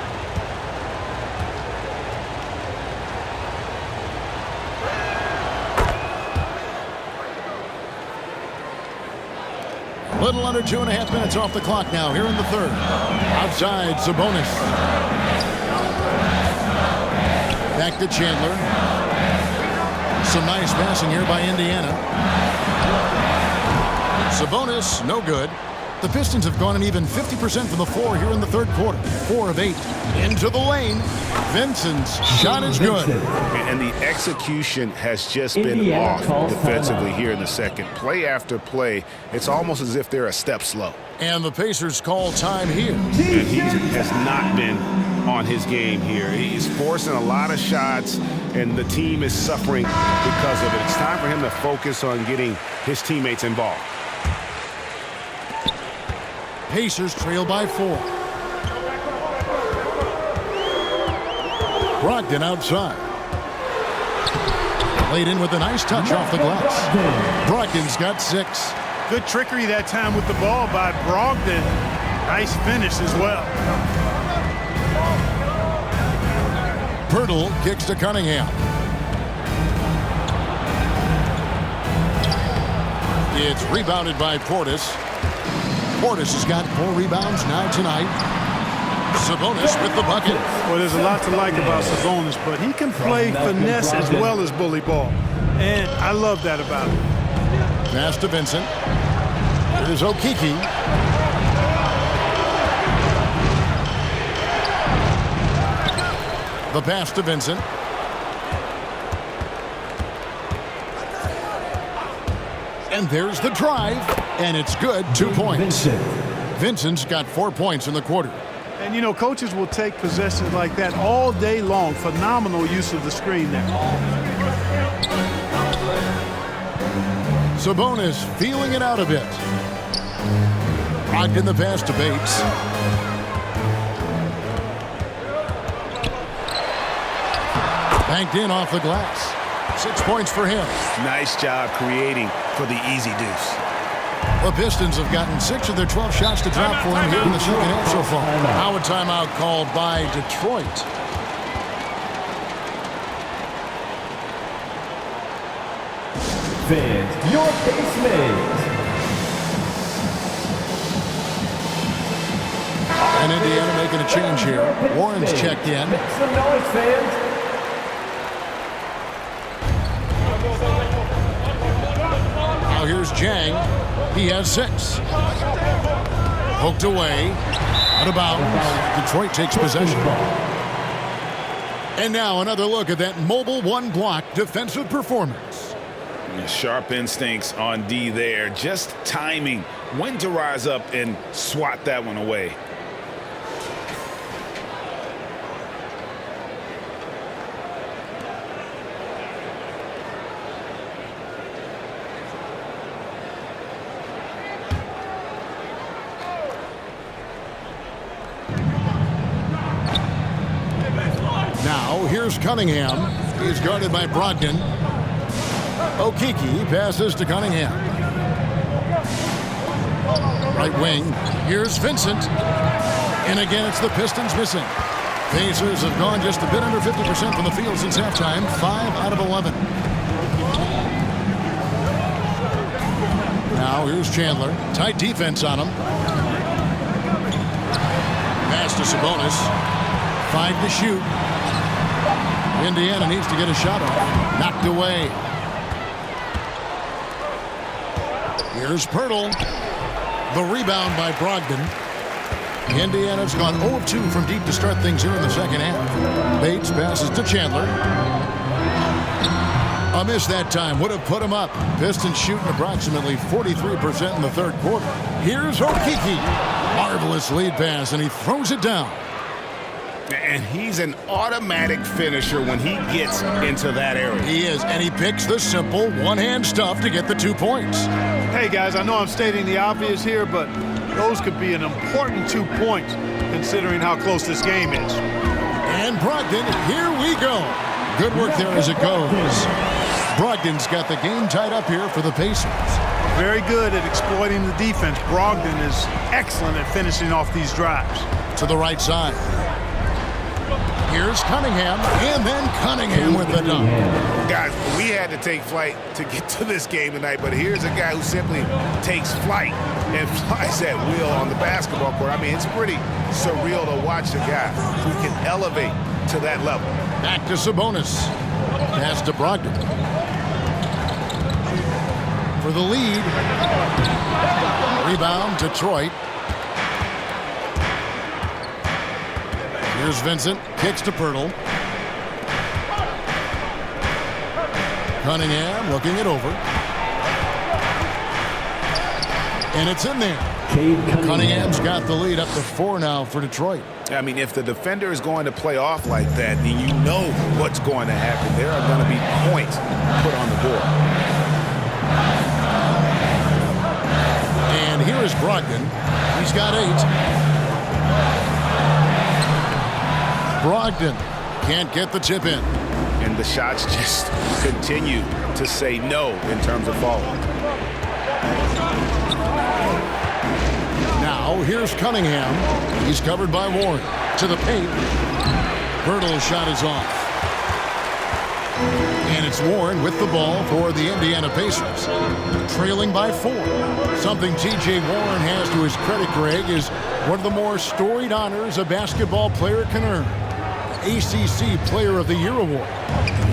Little under 2.5 minutes off the clock now here in the third. Outside, Sabonis. Back to Chandler. Some nice passing here by Indiana. Sabonis, no good. The Pistons have gone an even 50% from the floor here in the third quarter. 4 of 8. Into the lane. Vincent's shot is good. And the execution has just been off defensively here in the second. Play after play, it's almost as if they're a step slow. And the Pacers call time here. And he has not been on his game here. He's forcing a lot of shots, and the team is suffering because of it. It's time for him to focus on getting his teammates involved. Pacers trail by 4. Brogdon outside. Laid in with a nice touch off the glass. Brogdon's got 6. Good trickery that time with the ball by Brogdon. Nice finish as well. Pirtle kicks to Cunningham. It's rebounded by Portis. Portis has got 4 rebounds now tonight. Sabonis with the bucket. Well, there's a lot to like about Sabonis, but he can play finesse as well as bully ball. And I love that about him. Pass to Vincent. Here's Okeke. The pass to Vincent. And there's the drive. And it's good. 2 points. Vincent's got 4 points in the quarter. And, you know, coaches will take possessions like that all day long. Phenomenal use of the screen there. Sabonis feeling it out a bit. Brogdon the pass to Bates. Banked in off the glass. 6 points for him. Nice job creating for the easy deuce. The Pistons have gotten 6 of their 12 shots to drop for him here in the second half so far. Now a timeout called by Detroit. Fans, your basement. And Indiana making a change here. Warren's checked in. Make some noise, fans. Now here's Jang. He has 6. Poked away. Out of bounds. Detroit takes possession. And now another look at that mobile one-block defensive performance. Sharp instincts on D there. Just timing when to rise up and swat that one away. Now here's Cunningham. He's guarded by Brogdon. Okeke passes to Cunningham. Right wing. Here's Vincent. And again, it's the Pistons missing. Pacers have gone just a bit under 50% from the field since halftime. 5 out of 11. Now here's Chandler. Tight defense on him. Pass to Sabonis. 5 to shoot. Indiana needs to get a shot off. Knocked away. Here's Pirtle. The rebound by Brogdon. Indiana's gone 0-2 from deep to start things here in the second half. Bates passes to Chandler. A miss that time would have put him up. Pistons shooting approximately 43% in the third quarter. Here's Okeke. Marvelous lead pass, and he throws it down. And he's an automatic finisher when he gets into that area. He is, and he picks the simple one-hand stuff to get the 2 points. Hey, guys, I know I'm stating the obvious here, but those could be an important 2 points considering how close this game is. And Brogdon, here we go. Good work there as it goes. Brogdon's got the game tied up here for the Pacers. Very good at exploiting the defense. Brogdon is excellent at finishing off these drives. To the right side. Here's Cunningham, and then Cunningham with the dunk. Guys, we had to take flight to get to this game tonight, but here's a guy who simply takes flight and flies at will on the basketball court. I mean, it's pretty surreal to watch a guy who can elevate to that level. Back to Sabonis. Pass to Brogdon. For the lead. Rebound, Detroit. Here's Vincent. Kicks to Pirtle. Cunningham looking it over. And it's in there. Cunningham's got the lead up to 4 now for Detroit. I mean, if the defender is going to play off like that, then you know what's going to happen. There are going to be points put on the board. And here is Brogdon. He's got 8. Brogdon can't get the tip in. And the shots just continue to say no in terms of falling. Now, here's Cunningham. He's covered by Warren. To the paint. Pirtle's shot is off. And it's Warren with the ball for the Indiana Pacers. Trailing by 4. Something T.J. Warren has to his credit, Greg, is one of the more storied honors a basketball player can earn. ACC Player of the Year award.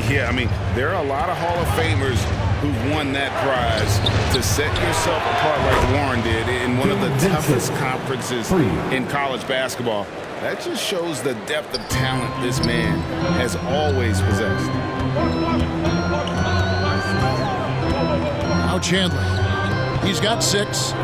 Yeah, I mean, there are a lot of Hall of Famers who've won that prize. To set yourself apart like Warren did in one of the toughest conferences in college basketball, that just shows the depth of talent this man has always possessed. Now Chandler. He's got 6.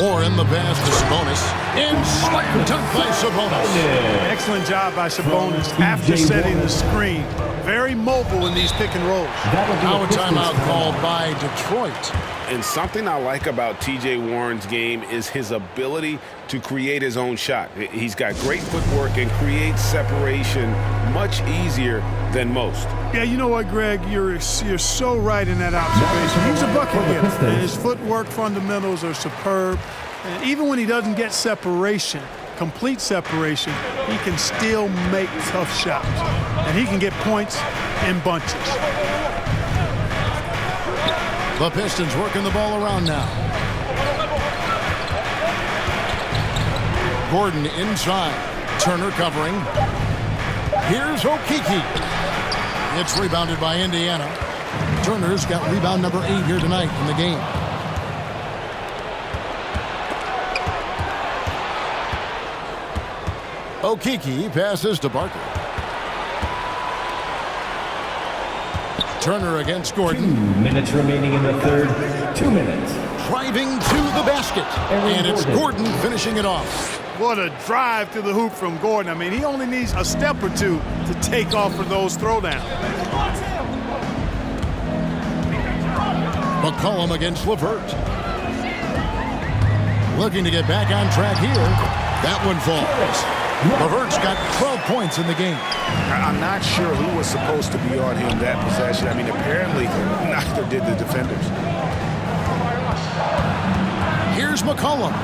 Warren the pass to Sabonis. And slam dunk by Sabonis. Excellent job by Sabonis after setting the screen. Very mobile in these pick and rolls. Now a timeout called by Detroit. And something I like about T.J. Warren's game is his ability to create his own shot. He's got great footwork and creates separation much easier than most. Yeah, you know what, Greg? You're so right in that observation. He's a bucket getter, and his footwork fundamentals are superb. And even when he doesn't get separation, complete separation, he can still make tough shots. And he can get points in bunches. The Pistons working the ball around now. Gordon inside. Turner covering. Here's Okeke. It's rebounded by Indiana. Turner's got rebound number 8 here tonight in the game. Okeke passes to Barker. Turner against Gordon. 2 minutes remaining in the third. 2 minutes. Driving to the basket. And it's Gordon finishing it off. What a drive to the hoop from Gordon. I mean, he only needs a step or two to take off for those throwdowns. McCollum against LeVert. Looking to get back on track here. That one falls. LeVert's got 12 points in the game. I'm not sure who was supposed to be on him that possession. I mean, apparently neither did the defenders. Here's McCollum.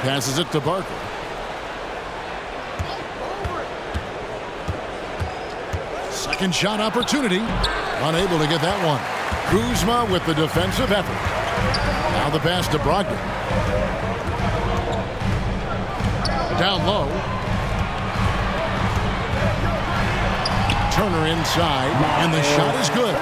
Passes it to Barker. Second shot opportunity. Unable to get that one. Kuzma with the defensive effort. Now the pass to Brogdon. Down low. Turner inside, and the shot is good.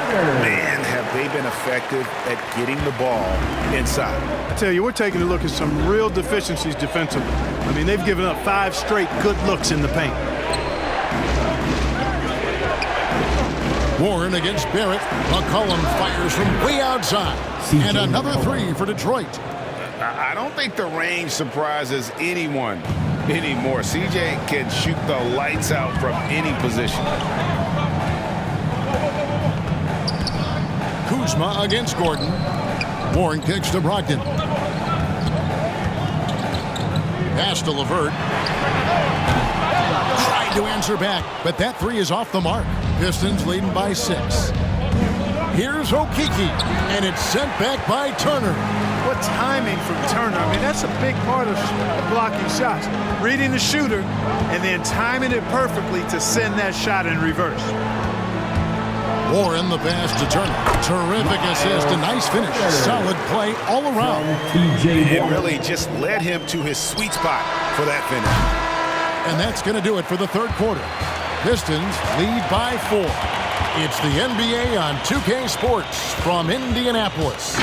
Man, have they been effective at getting the ball inside. I tell you, we're taking a look at some real deficiencies defensively. I mean, they've given up 5 straight good looks in the paint. Warren against Barrett. McCollum fires from way outside. And another 3 for Detroit. I don't think the range surprises anyone anymore. CJ can shoot the lights out from any position. Kuzma against Gordon. Warren kicks to Brogdon. Pass to LeVert. Tried to answer back, but that 3 is off the mark. Pistons leading by 6. Here's Okeke, and it's sent back by Turner. What timing from Turner. I mean, that's a big part of blocking shots. Reading the shooter and then timing it perfectly to send that shot in reverse. Warren the pass to Turner. Terrific assist, a nice finish. Solid play all around. It really just led him to his sweet spot for that finish. And that's going to do it for the third quarter. Pistons lead by 4. It's the NBA on 2K Sports from Indianapolis.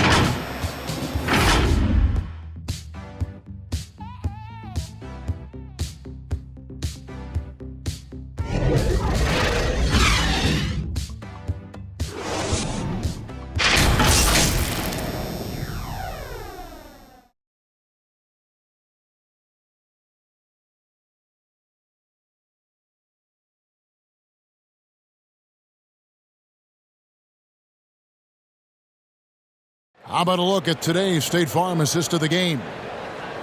How about a look at today's State Farm assist of the game?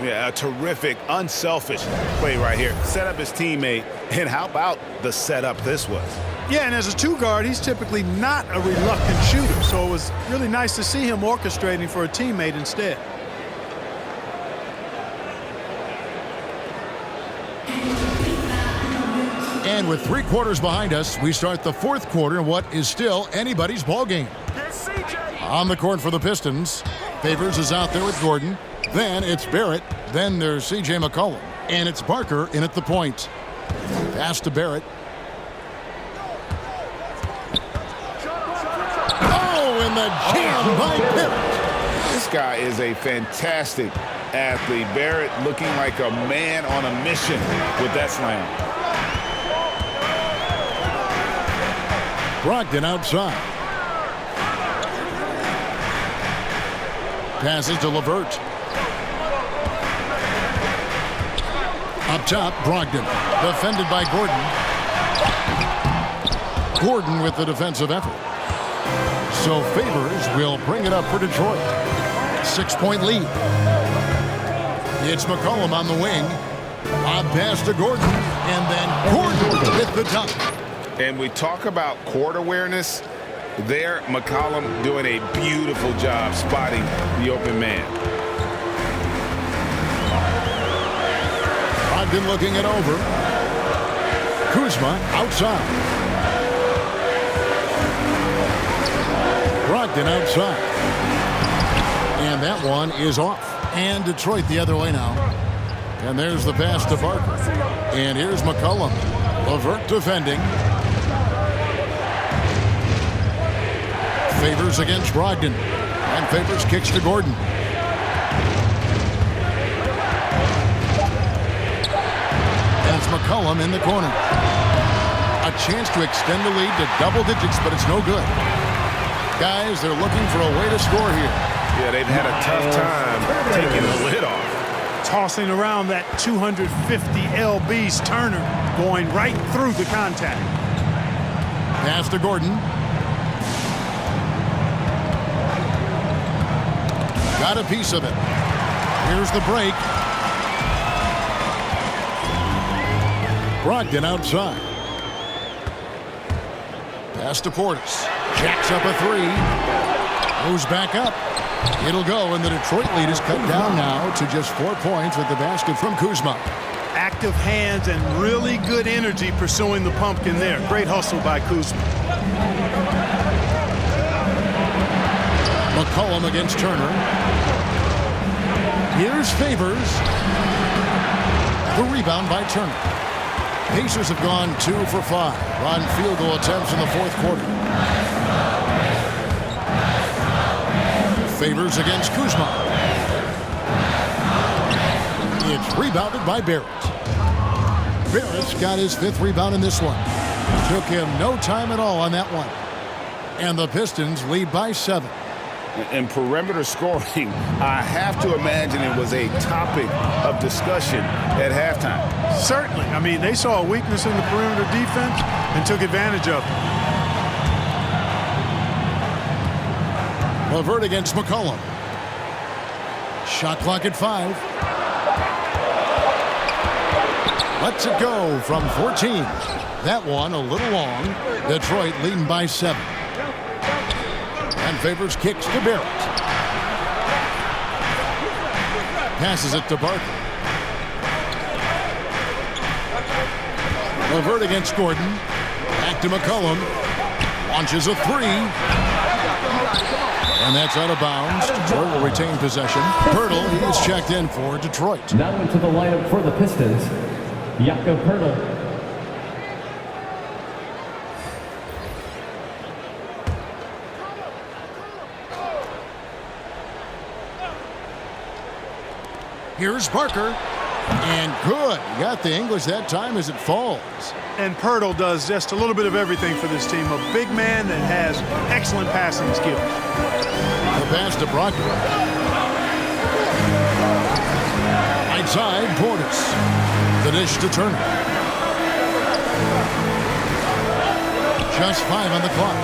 Yeah, a terrific, unselfish play right here. Set up his teammate, and how about the setup this was? Yeah, and as a two-guard, he's typically not a reluctant shooter, so it was really nice to see him orchestrating for a teammate instead. And with 3 quarters behind us, we start the 4th quarter in what is still anybody's ball game. On the court for the Pistons, Favors is out there with Gordon. Then it's Barrett. Then there's C.J. McCollum. And it's Barker in at the point. Pass to Barrett. Oh, and the jam by Barrett. This guy is a fantastic athlete. Barrett looking like a man on a mission with that slam. Brogdon outside. Passes to LeVert. Up top, Brogdon. Defended by Gordon. Gordon with the defensive effort. So Favors will bring it up for Detroit. 6-point lead. It's McCollum on the wing. Lob pass to Gordon. And then Gordon with the dunk. And we talk about court awareness. There, McCollum doing a beautiful job spotting the open man. Brogdon looking it over. Kuzma outside. Brogdon outside. And that one is off. And Detroit the other way now. And there's the pass to Barker. And here's McCollum. LeVert defending. Favors against Brogdon. And Favors kicks to Gordon. And it's McCollum in the corner. A chance to extend the lead to double digits, but it's no good. Guys, they're looking for a way to score here. Yeah, they've had a tough time taking the lid off. Tossing around that 250 lbs Turner, going right through the contact. Pass to Gordon. Got a piece of it. Here's the break. Brogdon outside. Pass to Portis. Jacks up a 3. Moves back up. It'll go, and the Detroit lead is cut down now to just 4 points with the basket from Kuzma. Active hands and really good energy pursuing the pumpkin there. Great hustle by Kuzma. McCollum against Turner. Here's Favors. The rebound by Turner. Pacers have gone 2 for 5 on field goal attempts in the 4th quarter. Favors against Kuzma. It's rebounded by Barrett. Barrett's got his 5th rebound in this one. Took him no time at all on that one. And the Pistons lead by 7. And perimeter scoring, I have to imagine it was a topic of discussion at halftime. Certainly. I mean, they saw a weakness in the perimeter defense and took advantage of it. LeVert against McCollum. Shot clock at 5. Lets it go from 14. That one a little long. Detroit leading by 7. And Favors kicks to Barrett. Passes it to Barker. LeVert against Gordon. Back to McCollum. Launches a 3. And that's out of bounds. Detroit will retain possession. Pirtle, he is checked in for Detroit. Now into the lineup for the Pistons, Jakob Pirtle. Here's Parker. And good. He got the English that time as it falls. And Pirtle does just a little bit of everything for this team. A big man that has excellent passing skills. The pass to Brogdon. Right side, Portis. The dish to Turner. Just 5 on the clock.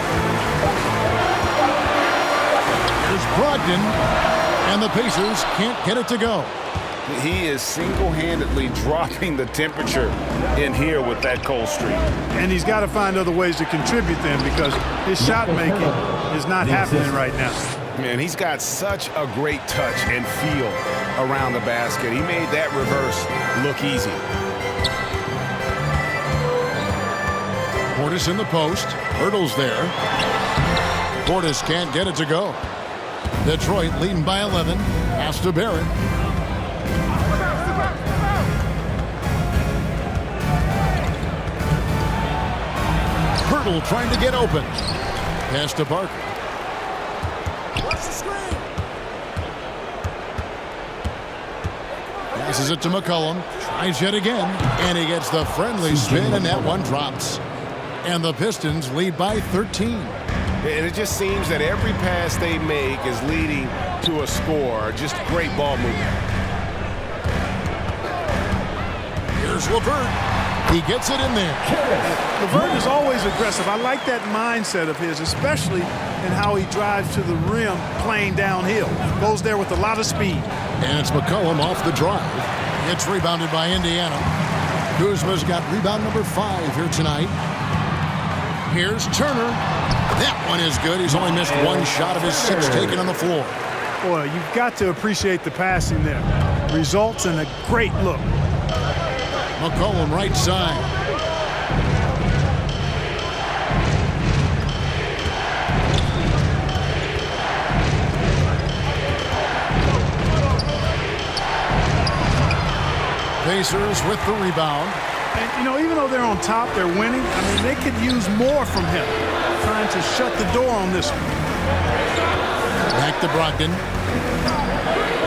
Here's Brogdon. And the Pacers can't get it to go. He is single-handedly dropping the temperature in here with that cold streak. And he's got to find other ways to contribute then because his shot making is not happening right now. Man, he's got such a great touch and feel around the basket. He made that reverse look easy. Portis in the post. Hurdles there. Portis can't get it to go. Detroit leading by 11. Pass to Barrett. Pirtle trying to get open. Pass to Parker. Passes it to McCollum. Tries yet again. And he gets the friendly spin, and that one drops. And the Pistons lead by 13. And it just seems that every pass they make is leading to a score. Just great ball movement. Here's LeVert. He gets it in there. LeVert is always aggressive. I like that mindset of his, especially in how he drives to the rim playing downhill. Goes there with a lot of speed. And it's McCollum off the drive. It's rebounded by Indiana. Kuzma's got rebound number 5 here tonight. Here's Turner. That one is good. He's only missed one shot of his 6 taken on the floor. Boy, you've got to appreciate the passing there. Results in a great look. McCollum right side. Pacers with the rebound. And, you know, even though they're on top, they're winning. I mean, they could use more from him. Trying to shut the door on this one. Back to Brogdon.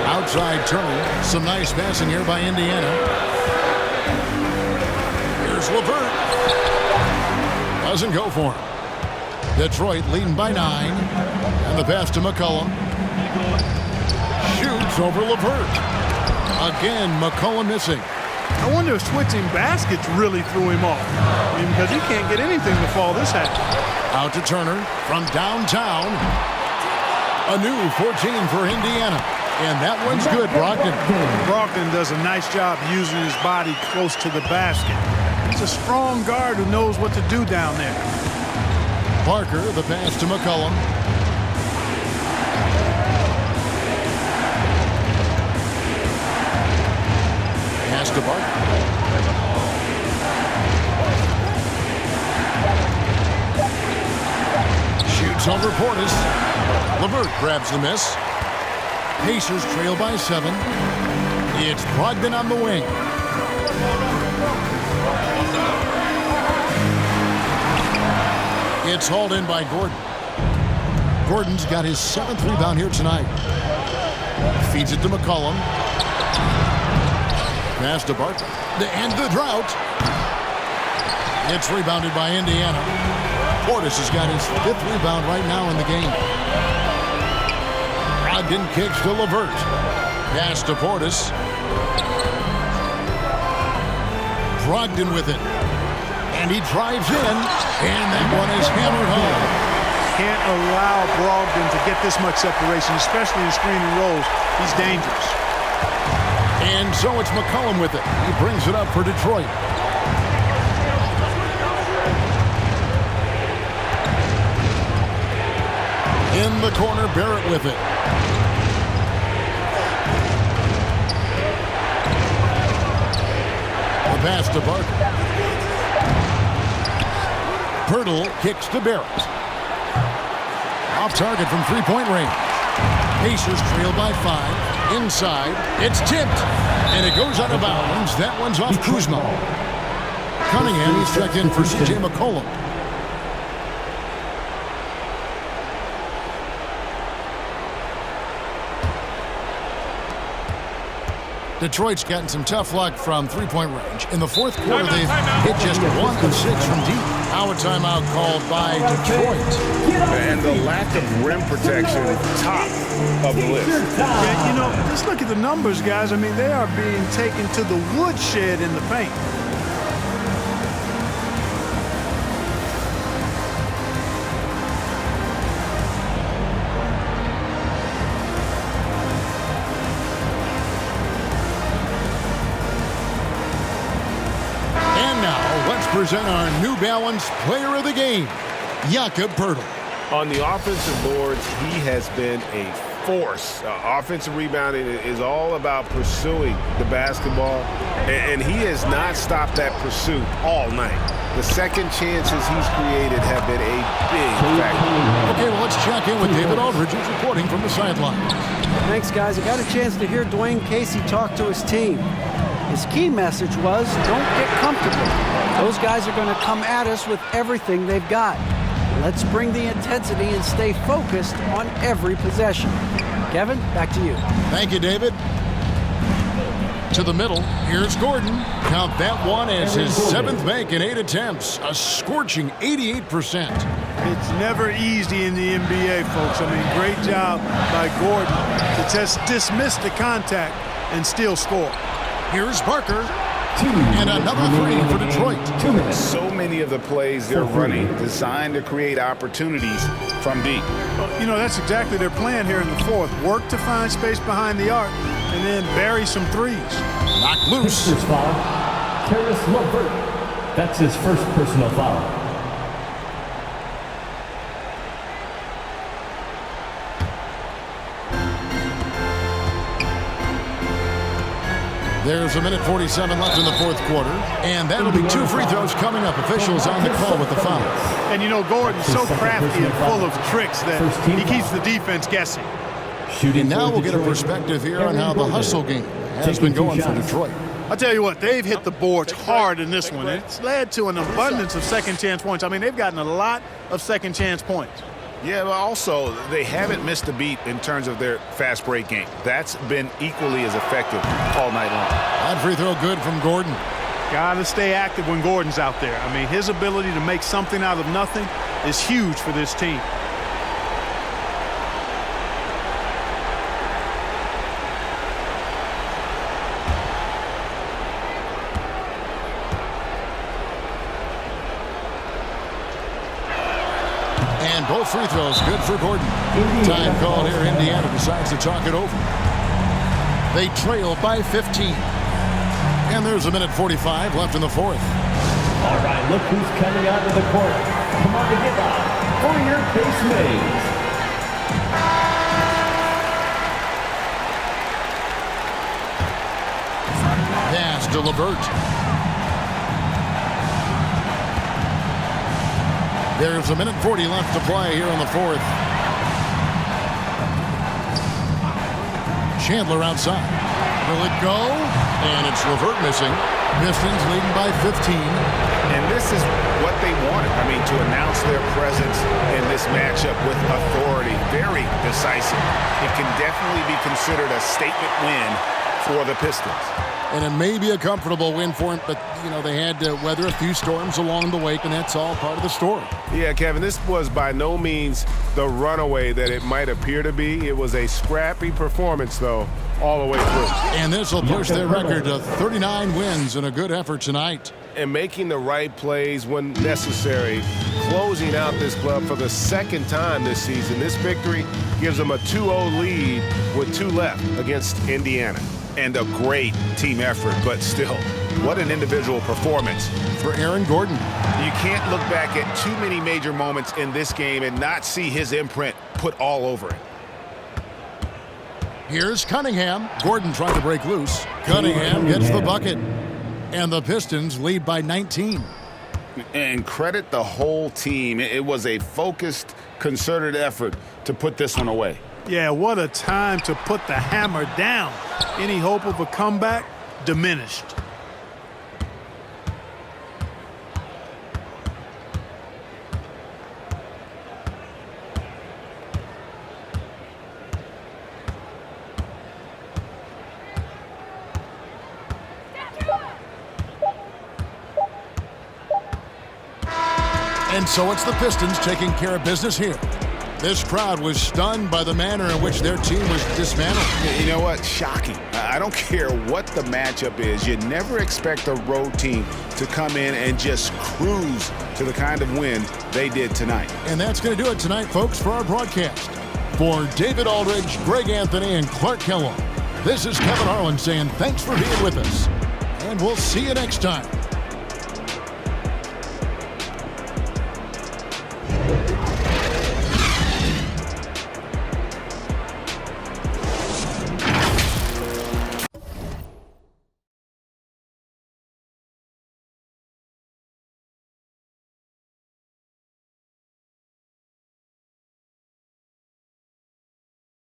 Outside Turner. Some nice passing here by Indiana. Here's LeVert. Doesn't go for him. Detroit leading by 9. And the pass to McCollum. Shoots over LeVert. Again, McCollum missing. I wonder if switching baskets really threw him off. I mean, because he can't get anything to fall this half. Out to Turner from downtown. A new 14 for Indiana. And that one's good, Brogdon. Brogdon does a nice job using his body close to the basket. He's a strong guard who knows what to do down there. Parker, the pass to McCollum. Pass to Parker. Shoots over Portis. LeVert grabs the miss. Pacers trail by 7. It's Brogdon on the wing. It's hauled in by Gordon. Gordon's got his 7th rebound here tonight. Feeds it to McCollum. Pass to Barker. To end the drought. It's rebounded by Indiana. Portis has got his 5th rebound right now in the game. Brogdon kicks to LeVert. Pass to Portis. Brogdon with it. And he drives in. And that one is hammered home. Can't allow Brogdon to get this much separation, especially in screen and rolls. He's dangerous. And so it's McCollum with it. He brings it up for Detroit. In the corner, Barrett with it. The pass to Barker. Pirtle kicks to Barrett. Off target from three-point range. Pacers trail by 5. Inside, it's tipped. And it goes out of bounds. That one's off Kuzma. Cunningham is checked in for C.J. McCollum. Detroit's gotten some tough luck from three-point range. In the fourth quarter, they've hit just 1 of 6 from deep. Now a timeout called by Detroit. And the lack of rim protection, top of the list. Yeah, you know, just look at the numbers, guys. I mean, they are being taken to the woodshed in the paint. Present our New Balance Player of the Game, Jakob Poeltl. On the offensive boards, he has been a force. Offensive rebounding is all about pursuing the basketball, and he has not stopped that pursuit all night. The second chances he's created have been a big factor. Okay, well, let's check in with David Aldridge, who's reporting from the sideline. Thanks, guys. I got a chance to hear Dwayne Casey talk to his team. His key message was, don't get comfortable. Those guys are going to come at us with everything they've got. Let's bring the intensity and stay focused on every possession. Kevin, back to you. Thank you, David. To the middle, here's Gordon. Count that one as his 7th make in 8 attempts. A scorching 88%. It's never easy in the NBA, folks. I mean, great job by Gordon to just dismiss the contact and still score. Here's Parker. And another 3 for Detroit. So many of the plays they're running designed to create opportunities from deep. Well, you know, that's exactly their plan here in the fourth. Work to find space behind the arc and then bury some threes. Knocked loose. First foul, Karis LeVert. That's his first personal foul. There's 1:47 left in the fourth quarter, and that'll be 2 free throws coming up. Officials on the call with the foul. And you know, Gordon's so crafty and full of tricks that he keeps the defense guessing. And now we'll get a perspective here on how the hustle game has been going for Detroit. I'll tell you what, they've hit the boards hard in this one. It's led to an abundance of second chance points. I mean, they've gotten a lot of second chance points. Yeah, but also they haven't missed a beat in terms of their fast break game. That's been equally as effective all night long. That free throw good from Gordon. Got to stay active when Gordon's out there. I mean, his ability to make something out of nothing is huge for this team. And both free throws good for Gordon. Time called here. Indiana decides to talk it over. They trail by 15. And there's 1:45 left in the fourth. All right, look who's coming out of the court. Come on to get out for your base mates. Pass to LeVert. There's 1:40 left to play here in the fourth. Chandler outside. Will it go? And it's LeVert missing. Pistons leading by 15. And this is what they wanted. I mean, to announce their presence in this matchup with authority. Very decisive. It can definitely be considered a statement win for the Pistons. And it may be a comfortable win for him, but, you know, they had to weather a few storms along the way, and that's all part of the story. Yeah, Kevin, this was by no means the runaway that it might appear to be. It was a scrappy performance, though, all the way through. And this will push their record to 39 wins and a good effort tonight. And making the right plays when necessary, closing out this club for the second time this season. This victory gives them a 2-0 lead with 2 left against Indiana. And a great team effort, but still, what an individual performance for Aaron Gordon. You can't look back at too many major moments in this game and not see his imprint put all over it. Here's Cunningham. Gordon trying to break loose. Cunningham gets the bucket. And the Pistons lead by 19. And credit the whole team. It was a focused, concerted effort to put this one away. Yeah, what a time to put the hammer down. Any hope of a comeback diminished. And so it's the Pistons taking care of business here. This crowd was stunned by the manner in which their team was dismantled. You know what? Shocking. I don't care what the matchup is. You never expect a road team to come in and just cruise to the kind of win they did tonight. And that's going to do it tonight, folks, for our broadcast. For David Aldridge, Greg Anthony, and Clark Kellogg, this is Kevin Harlan saying thanks for being with us. And we'll see you next time